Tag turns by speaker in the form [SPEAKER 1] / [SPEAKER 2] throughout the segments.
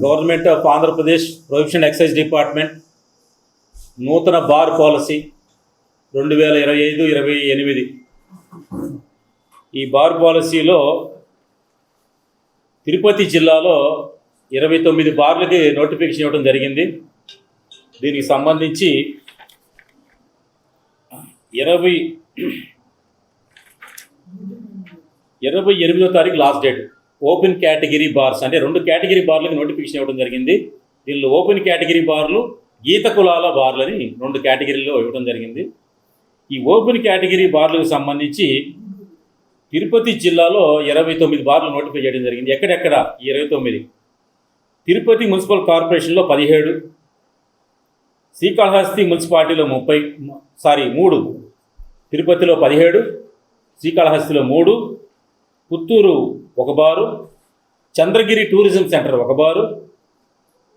[SPEAKER 1] Government of Andhra Pradesh prohibition excise department నూతన bar policy 2025-28 ఈ bar పాలసీలో తిరుపతి జిల్లాలో 29 బార్లకి నోటిఫికేషన్ ఇవ్వడం జరిగింది. దీనికి సంబంధించి 28వ తారీఖు last date. Open category bars అంటే 2 కేటగిరీ బార్లకు నోటిఫికేషన్ ఇవ్వడం జరిగింది. దీనిలో ఓపెన్ కేటగిరీ బార్లు, గీత కులాల బార్లని 2 కేటగిరీల్లో ఇవ్వడం జరిగింది. ఈ ఓపెన్ కేటగిరీ బార్లకు సంబంధించి తిరుపతి జిల్లాలో 29 బార్లు నోటిఫై చేయడం జరిగింది. ఎక్కడెక్కడ ఈ 29? తిరుపతి మున్సిపల్ కార్పొరేషన్లో 17, శ్రీకాళహస్తి మున్సిపాలిటీలో 3, తిరుపతిలో 17, శ్రీకాళహస్తిలో 3, పుత్తూరు 1 బారు, చంద్రగిరి టూరిజం సెంటర్ 1 బారు,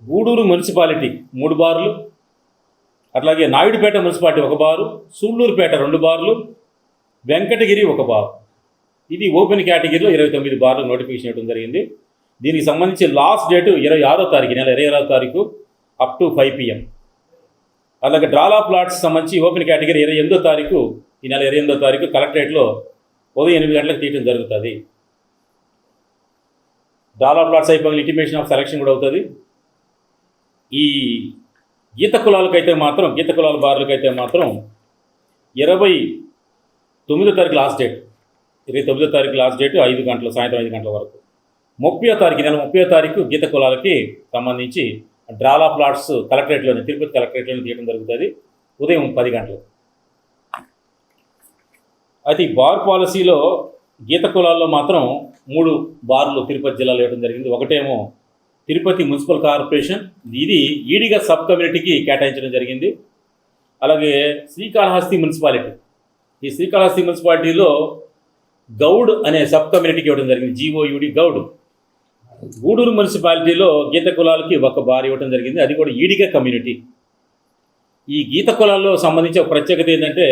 [SPEAKER 1] గూడూరు మున్సిపాలిటీ 3 బార్లు, అట్లాగే నాయుడుపేట మున్సిపాలిటీ 1 బారు, సూళ్ళూరుపేట 2 బార్లు, వెంకటగిరి 1 బారు. ఇది ఓపెన్ కేటగిరీలో 29 బార్లు నోటిఫికేషన్ ఇవ్వడం జరిగింది. దీనికి సంబంధించి లాస్ట్ డేటు 26వ తారీఖు, నెల 26వ తారీఖు అప్ టు 5 PM. అలాగే డ్రాలా ప్లాట్స్ సంబంధించి ఓపెన్ కేటగిరీ 28వ తారీఖు, ఈ నెల 28వ తారీఖు కలెక్టరేట్లో ఉదయం 8 గంటలకు తీయడం జరుగుతుంది. డ్రాలా ప్లాట్స్ అయిపోయిన ఇంటిమేషన్ ఆఫ్ సెలక్షన్ కూడా అవుతుంది. ఈ గీత కులాలకైతే మాత్రం, గీత కులాల బార్లకైతే మాత్రం 29వ తారీఖు లాస్ట్ డేట్, 29వ తారీఖు లాస్ట్ డేట్ 5 గంటలు, సాయంత్రం 5 గంటల వరకు. 30వ తారీఖు, నెల 30వ తారీఖు గీత కులాలకి సంబంధించి డ్రాలా ప్లాట్స్ కలెక్టరేట్లోనే, తిరుపతి కలెక్టరేట్లోనే తీయడం జరుగుతుంది ఉదయం 10 గంటలు. అయితే ఈ బార్ పాలసీలో గీత కులాల్లో మాత్రం 3 బార్లు తిరుపతి జిల్లాలో ఇవ్వడం జరిగింది. ఒకటేమో తిరుపతి మున్సిపల్ కార్పొరేషన్, ఇది ఈడిగా సబ్ కమ్యూనిటీకి కేటాయించడం జరిగింది. అలాగే శ్రీకాళహస్తి మున్సిపాలిటీ, ఈ శ్రీకాళహస్తి మున్సిపాలిటీలో గౌడ్ అనే సబ్ కమ్యూనిటీకి ఇవ్వడం జరిగింది, GOUD గౌడ్. గూడూరు మున్సిపాలిటీలో గీత కులాలకి 1 బార్ ఇవ్వడం జరిగింది, అది కూడా ఈడిగా కమ్యూనిటీ. ఈ గీత కులాల్లో సంబంధించి ఒక ప్రత్యేకత ఏంటంటే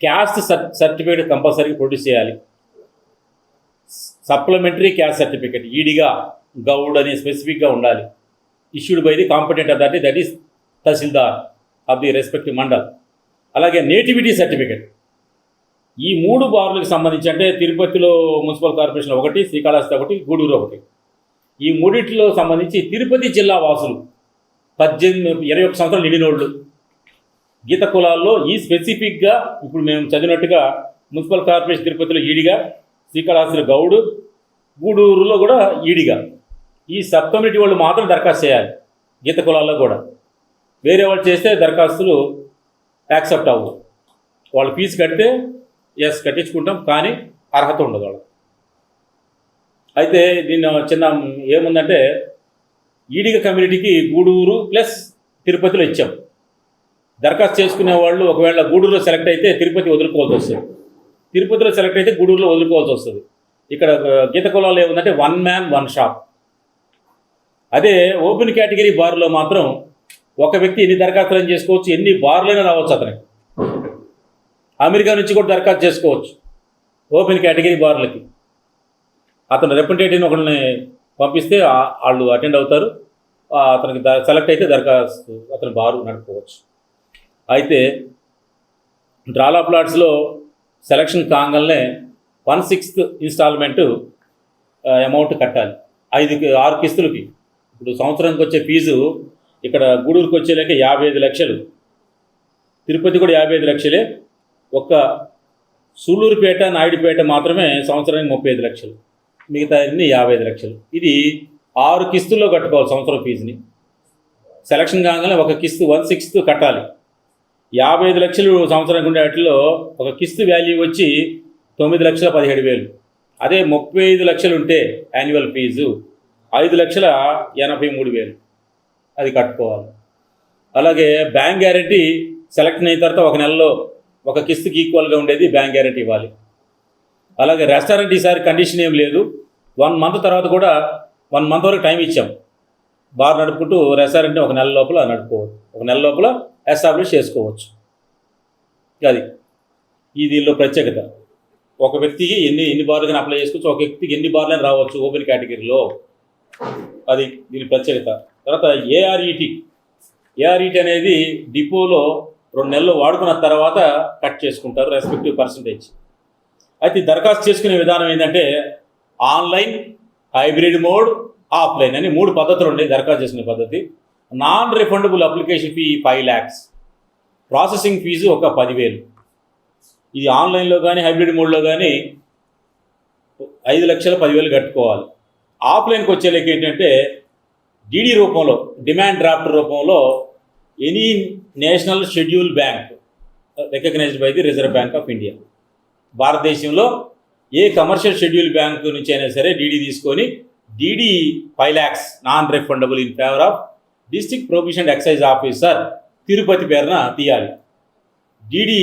[SPEAKER 1] క్యాస్ట్ సర్టిఫికేట్ కంపల్సరీగా ప్రొడ్యూస్ చేయాలి. సప్లిమెంటరీ క్యాస్ట్ సర్టిఫికేట్ ఈడిగా గౌడ్ అని స్పెసిఫిక్గా ఉండాలి. Issued by the competent authority, that is tahsildar of the respective mandal. అలాగే నేటివిటీ సర్టిఫికేట్. ఈ 3 బార్లకు సంబంధించి అంటే తిరుపతిలో మున్సిపల్ కార్పొరేషన్ 1, శ్రీకాళహస్తి 1, గూడూరు 1. ఈ 3 సంబంధించి తిరుపతి జిల్లా వాసులు 21 సంవత్సరాలు నిండినోళ్ళు గీత కులాల్లో ఈ స్పెసిఫిక్గా ఇప్పుడు మేము చదివినట్టుగా మున్సిపల్ కార్పొరేషన్ తిరుపతిలో ఈడిగా, శ్రీకాళహస్తిలో గౌడు, గూడూరులో కూడా ఈడిగా, ఈ సబ్ కమ్యూనిటీ వాళ్ళు మాత్రం దరఖాస్తు చేయాలి. గీత కులాల్లో కూడా వేరే వాళ్ళు చేస్తే దరఖాస్తులు యాక్సెప్ట్ అవ్వవు. వాళ్ళు ఫీజు కడితే ఎస్ కట్టించుకుంటాం, కానీ అర్హత ఉండదు వాళ్ళు. అయితే దీన్ని చిన్న ఏముందంటే ఈడిగా కమ్యూనిటీకి గూడూరు ప్లస్ తిరుపతిలో ఇచ్చాం. దరఖాస్తు చేసుకునే వాళ్ళు ఒకవేళ గూడూరులో సెలెక్ట్ అయితే తిరుపతి వదులుకోవాల్సి వస్తుంది, తిరుపతిలో సెలెక్ట్ అయితే గూడూరులో వదులుకోవాల్సి వస్తుంది. ఇక్కడ గీత కులాల్లో ఏముందంటే 1 man 1 shop. అదే ఓపెన్ కేటగిరీ బార్లో మాత్రం ఒక వ్యక్తి ఎన్ని దరఖాస్తులను చేసుకోవచ్చు, ఎన్ని బార్లైనా రావచ్చు. అతనికి అమెరికా నుంచి కూడా దరఖాస్తు చేసుకోవచ్చు ఓపెన్ కేటగిరీ బార్లకి. అతను రిప్రజెంటేటివ్ని ఒకరిని పంపిస్తే వాళ్ళు అటెండ్ అవుతారు. అతనికి సెలెక్ట్ అయితే దరఖాస్తు అతను బారు నడుపుకోవచ్చు. అయితే డ్రాలా ప్లాట్స్లో సెలక్షన్ కాగానే 1/6 ఇన్స్టాల్మెంటు అమౌంట్ కట్టాలి 6 కిస్తులకి. ఇప్పుడు సంవత్సరానికి వచ్చే ఫీజు ఇక్కడ గూడూరుకి వచ్చేలాక 55 లక్షలు, తిరుపతి కూడా 55 లక్షలే. ఒక్క సూళ్ళూరుపేట, నాయుడుపేట మాత్రమే సంవత్సరానికి 35 లక్షలు, మిగతా అన్ని 55 లక్షలు. ఇది 6 కిస్తుల్లో కట్టుకోవాలి సంవత్సరం ఫీజుని. సెలక్షన్ కాగానే ఒక కిస్తు 1/6 కట్టాలి. 55 లక్షలు సంవత్సరానికి ఉండే వాటిలో ఒక కిస్తు వాల్యూ వచ్చి 9,17,000. అదే 35 లక్షలు ఉంటే యాన్యువల్ ఫీజు 5,83,000 అది కట్టుకోవాలి. అలాగే బ్యాంక్ గ్యారెంటీ సెలెక్షన్ అయిన తర్వాత 1 నెలలో ఒక కిస్తుకి ఈక్వల్గా ఉండేది బ్యాంక్ గ్యారెంటీ ఇవ్వాలి. అలాగే రెస్టారెంట్ ఈసారి కండిషన్ ఏం లేదు, 1 మంత్ తర్వాత కూడా 1 మంత్ వరకు టైం ఇచ్చాం. బార్ నడుపుకుంటూ రెస్టారెంట్ని 1 నెల లోపల నడుపుకోవచ్చు, 1 నెల లోపల ఎస్టాబ్లిష్ చేసుకోవచ్చు. అది ఈ దీనిలో ప్రత్యేకత. ఒక వ్యక్తికి ఎన్ని బార్లు అప్లై చేసుకోవచ్చు, ఒక వ్యక్తికి ఎన్ని బార్లు రావచ్చు ఓపెన్ కేటగిరీలో. అది దీని ప్రత్యేకత. తర్వాత ఏఆర్ఈటీ అనేది డిపోలో 2 నెలలు వాడుకున్న తర్వాత కట్ చేసుకుంటారు రెస్పెక్టివ్ పర్సంటేజ్. అయితే దరఖాస్తు చేసుకునే విధానం ఏంటంటే ఆన్లైన్, హైబ్రిడ్ మోడ్, ఆఫ్లైన్ అని 3 పద్ధతులు ఉన్నాయి దరఖాస్తు చేసుకునే పద్ధతి. Non refundable application fee 5 lakhs, processing fees ఒక 10,000. ఇది ఆన్లైన్లో కానీ హైబ్రిడ్ మోడ్లో కానీ 5,10,000 కట్టుకోవాలి. ఆఫ్లైన్కి వచ్చేలేక ఏంటంటే డీడీ రూపంలో, డిమాండ్ డ్రాఫ్ట్ రూపంలో any national scheduled bank recognised by the Reserve Bank of India, భారతదేశంలో ఏ కమర్షియల్ షెడ్యూల్ బ్యాంక్ నుంచి అయినా సరే డీడీ తీసుకొని DD 5 lakhs non refundable in favour of district prohibition excise officer Tirupati పేరున తీయాలి. డీడీ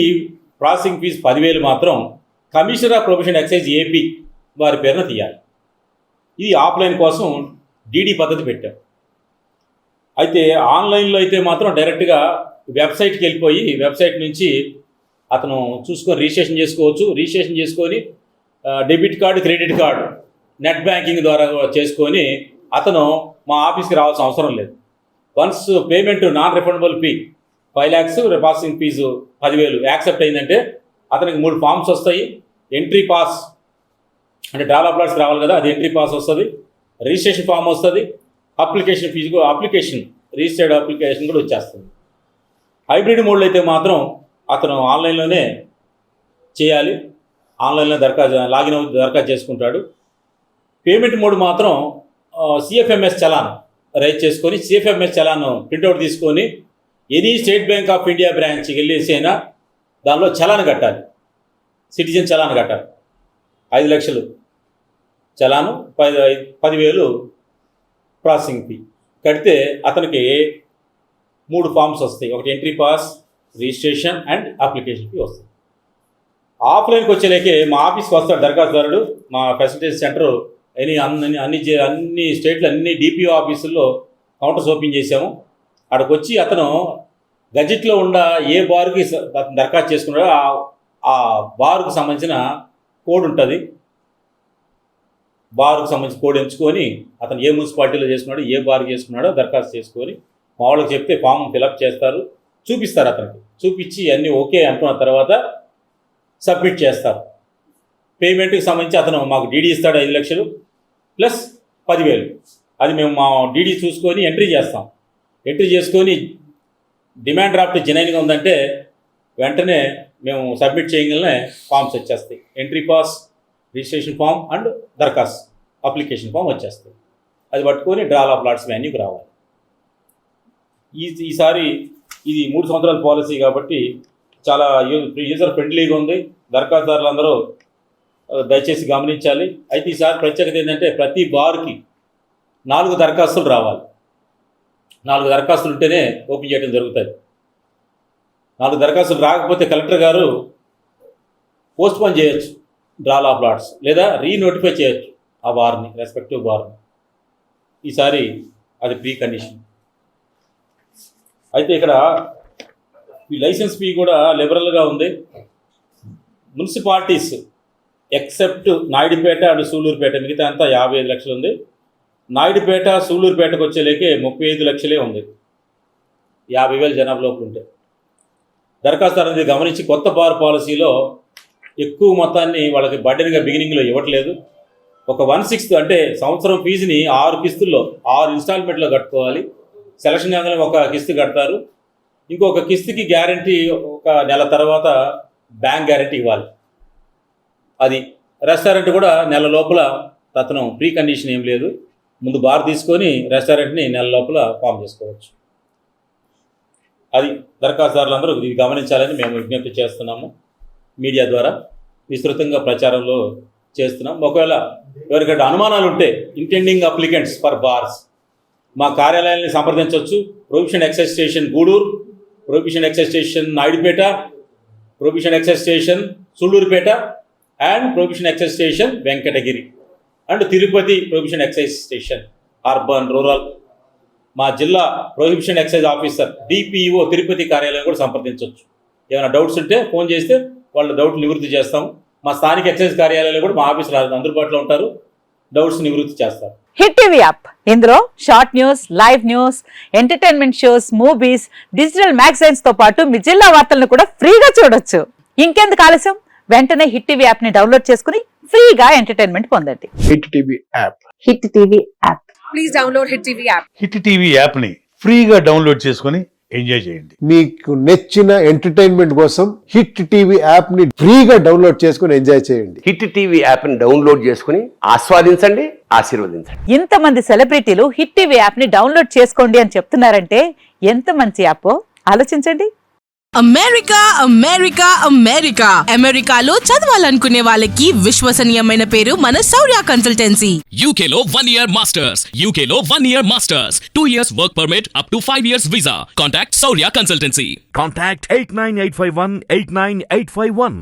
[SPEAKER 1] ప్రాసెసింగ్ ఫీజు 10,000 మాత్రం commissioner of prohibition excise AP వారి పేరున తీయాలి. ఇది ఆఫ్లైన్ కోసం డీడీ పద్ధతి పెట్టాం. అయితే ఆన్లైన్లో అయితే మాత్రం డైరెక్ట్గా వెబ్సైట్కి వెళ్ళిపోయి వెబ్సైట్ నుంచి అతను చూసుకొని రిజిస్ట్రేషన్ చేసుకోవచ్చు. రిజిస్ట్రేషన్ చేసుకొని debit card, credit card, net banking ద్వారా చేసుకొని అతను మా ఆఫీస్కి రావాల్సిన అవసరం లేదు. Once payment non refundable fee 5 lakhs, processing fees 10,000 accept అయిందంటే అతనికి 3 ఫామ్స్ వస్తాయి. ఎంట్రీ పాస్ అంటే డ్రాలా ప్లాట్స్ రావాలి కదా, అది ఎంట్రీ పాస్ వస్తుంది. రిజిస్ట్రేషన్ ఫామ్ వస్తుంది. అప్లికేషన్ ఫీజు రిజిస్టర్డ్ అప్లికేషన్ కూడా వచ్చేస్తుంది. హైబ్రిడ్ మోడ్లో అయితే మాత్రం అతను ఆన్లైన్లోనే చేయాలి. ఆన్లైన్లో లాగిన్ అవుతూ దరఖాస్తు చేసుకుంటాడు. పేమెంట్ మోడ్ మాత్రం సిఎఫ్ఎంఎస్ చలాన్ రైజ్ చేసుకొని సిఎఫ్ఎంఎస్ చలాన్ ప్రింట్అవుట్ తీసుకొని any state bank of India బ్రాంచ్కి వెళ్ళేసి అయినా దానిలో చలాన్ కట్టాలి. సిటిజన్ చలాన్ కట్టాలి. 5 లక్షలు చలాను, 10,000 ప్రాసెసింగ్ ఫీ కడితే అతనికి 3 ఫామ్స్ వస్తాయి. ఒకటి entry pass, registration and application fee వస్తుంది. ఆఫ్లైన్కి వచ్చేలేకే మా ఆఫీస్కి వస్తాడు దరఖాస్తుదారుడు. మా ఫెసిలిటీస్ సెంటర్ అన్ని స్టేట్లు అన్ని డిపిఓ ఆఫీసుల్లో కౌంటర్స్ ఓపెన్ చేసాము. అక్కడికి వచ్చి అతను గజెట్లో ఉన్న ఏ బార్కి దరఖాస్తు చేసుకున్నాడో ఆ బార్కు సంబంధించిన కోడ్ ఉంటుంది. బార్కు సంబంధించిన కోడ్ ఎంచుకొని అతను ఏ మున్సిపాలిటీలో చేసుకున్నాడో, ఏ బార్కి చేసుకున్నాడో దరఖాస్తు చేసుకొని మా వాళ్ళకి చెప్తే ఫామ్ ఫిలప్ చేస్తారు, చూపిస్తారు. అతనికి చూపించి అన్నీ ఓకే అనుకున్న తర్వాత సబ్మిట్ చేస్తారు. పేమెంట్కి సంబంధించి అతను మాకు డీడీ ఇస్తాడు 5 లక్షలు ప్లస్ 10,000. అది మేము మా డీడీ చూసుకొని ఎంట్రీ చేస్తాం. ఎంట్రీ చేసుకొని డిమాండ్ డ్రాఫ్ట్ జెన్యూన్గా ఉందంటే వెంటనే మేము సబ్మిట్ చేయగలనే ఫామ్స్ వచ్చేస్తాయి. Entry pass, registration form and దరఖాస్తు అప్లికేషన్ ఫామ్ వచ్చేస్తాయి. అది పట్టుకొని డ్రాలా ప్లాట్స్ వెన్యూకి రావాలి. ఈసారి ఇది 3 సంవత్సరాల పాలసీ కాబట్టి చాలా యూజర్ ఫ్రెండ్లీగా ఉంది. దరఖాస్తుదారులందరూ దయచేసి గమనించాలి. అయితే ఈసారి ప్రత్యేకత ఏంటంటే ప్రతి బార్కి 4 దరఖాస్తులు రావాలి. 4 దరఖాస్తులు ఉంటేనే ఓపెన్ చేయడం జరుగుతుంది. 4 దరఖాస్తులు రాకపోతే కలెక్టర్ గారు పోస్ట్పోన్ చేయొచ్చు డ్రాలా ప్లాట్స్, లేదా రీనోటిఫై చేయొచ్చు ఆ బార్ని, రెస్పెక్టివ్ బార్ని. ఈసారి అది ప్రీ కండిషన్. అయితే ఇక్కడ ఈ లైసెన్స్ ఫీ కూడా లిబరల్గా ఉంది. Municipalities except Naidupeta and Sullurpeta మిగతా అంతా 55 లక్షలు ఉంది. నాయుడుపేట, సూళ్ళూరుపేటకు వచ్చేలేకే 35 లక్షలే ఉంది 50,000 జనాభా లోపల ఉంటే. దరఖాస్తు అనేది గమనించి కొత్త బార్ పాలసీలో ఎక్కువ మొత్తాన్ని వాళ్ళకి బడ్డెన్గా బిగినింగ్లో ఇవ్వట్లేదు. ఒక 1/6 అంటే సంవత్సరం ఫీజుని 6 కిస్తుల్లో 6 ఇన్స్టాల్మెంట్లో కట్టుకోవాలి. సెలక్షన్ కాగానే ఒక కిస్తు కడతారు. ఇంకొక కిస్తుకి గ్యారంటీ ఒక నెల తర్వాత బ్యాంక్ గ్యారంటీ ఇవ్వాలి. అది రెస్టారెంట్ కూడా నెల లోపల అతను ప్రీ కండిషన్ ఏం లేదు, ముందు బార్ తీసుకొని రెస్టారెంట్ని నెల లోపల ఫామ్ చేసుకోవచ్చు. అది దరఖాస్తుదారులందరూ ఇది గమనించాలని మేము విజ్ఞప్తి చేస్తున్నాము. మీడియా ద్వారా విస్తృతంగా ప్రచారంలో చేస్తున్నాం. ఒకవేళ ఎవరికైనా అనుమానాలు ఉంటే ఇంటెండింగ్ అప్లికెంట్స్ ఫర్ బార్స్ మా కార్యాలయాన్ని సంప్రదించవచ్చు. Prohibition excise station Gudur, prohibition excise station Naidupeta, prohibition excise station Sullurpeta and prohibition excise station Venkatagiri and Tirupati prohibition excise station urban rural. మా జిల్లా prohibition excise officer DPO Tirupati కార్యాలయం కూడా సంప్రదించవచ్చు. ఏమైనా డౌట్స్ ఉంటే ఫోన్ చేస్తే వాళ్ళ డౌట్ నివృత్తి చేస్తాం. మా స్థానిక ఎక్సైజ్ కార్యాలయాలు కూడా మా ఆఫీసులో అందుబాటులో ఉంటారు, డౌట్స్ నివృత్తి చేస్తారు.
[SPEAKER 2] హిట్ టీవీ యాప్ ఇందులో short news, live news, entertainment shows, movies, digital magazines తో పాటు మీ జిల్లా వార్తలను కూడా ఫ్రీగా చూడొచ్చు. ఇంకెందుకు ఆలస్యం, వెంటనే హిట్ టీవీ యాప్ ని డౌన్లోడ్ చేసుకుని ఫ్రీగా ఎంటర్టైన్మెంట్ పొందండి.
[SPEAKER 3] Hit TV app.
[SPEAKER 2] Hit TV app.
[SPEAKER 4] Please download hit TV app.
[SPEAKER 5] Hit TV app ని ఫ్రీగా డౌన్లోడ్ చేసుకొని ఎంజాయ్ చేయండి.
[SPEAKER 3] మీకు నచ్చిన ఎంటర్టైన్మెంట్ కోసం హిట్ టీవీ యాప్ ని ఫ్రీగా డౌన్లోడ్ చేసుకుని ఎంజాయ్ చేయండి.
[SPEAKER 6] హిట్ టీవీ యాప్ ని డౌన్లోడ్ చేసుకుని ఆస్వాదించండి, ఆశీర్వదించండి.
[SPEAKER 2] ఇంతమంది సెలబ్రిటీలు హిట్ టీవీ యాప్ ని డౌన్లోడ్ చేసుకోండి అని చెప్తున్నారంటే ఎంత మంచి యాప్ ఆలోచించండి.
[SPEAKER 4] అమెరికా అమెరికా అమెరికా అమెరికాలో చదవాలనుకునే వాళ్ళకి విశ్వసనీయమైన పేరు మన శౌర్య కన్సల్టెన్సీ.
[SPEAKER 7] UK లో 1 year masters, UK లో 1 year masters, 2 years work permit up to 5 years visa. Contact Saurya Consultancy.
[SPEAKER 8] Contact 89851 89851.